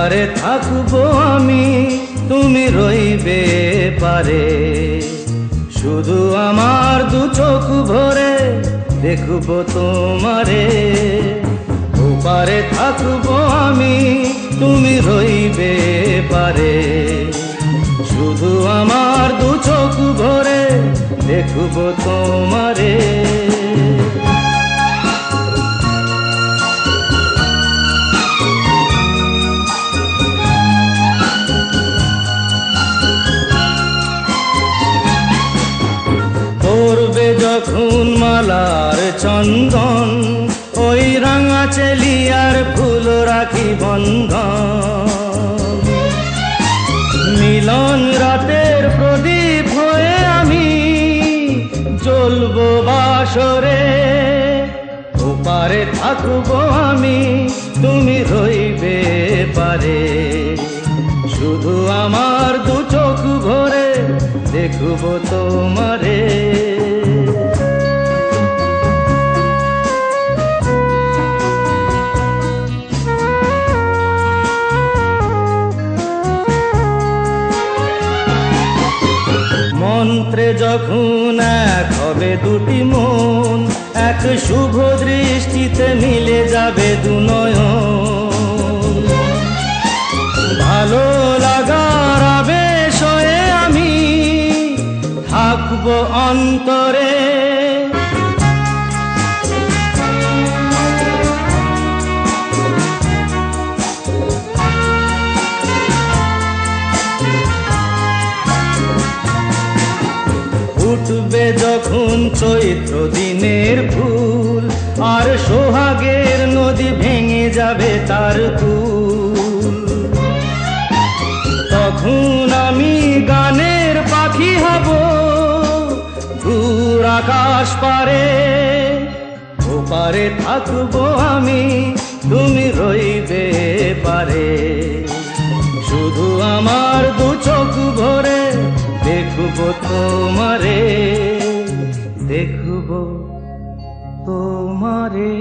ওপারে থাকবো আমি, তুমি রইবে পারে। শুধু আমার দু চোখ ভরে দেখবো তোমারে। ওপারে থাকবো আমি, তুমি রইবে পারে। শুধু আমার দু চোখ ভরে দেখবো তোমারে। পড়বে যখন মালার চন্দন, ওই রাঙা চেলিয়ার ফুল রাখি বন্ধন। মিলন রাতের প্রদীপ হয়ে আমি জ্বলবো বাসরে। ওপারে থাকবো আমি, তুমি রইবে পারে। শুধু আমার দু চোখ ভরে দেখবো তোমারে। মন্ত্রে যখন এক হবে দুটি মন, এক শুভ দৃষ্টিতে মিলে যাবে দু নয়ন। ভালো লাগার আবেশ হয়ে আমি থাকবো অন্তরে। উঠবে যখন চৈত্র দিনের ফুল, আর সোহাগের নদী ভেঙে যাবে তার কুল। তখন আমি গানের পাখি হব দূর আকাশ পারে। ওপারে থাকবো আমি, তুমি রইবে পারে। শুধু আমার দু চোখ ভরে দেখবো তোমারে, দেখবো তোমারে।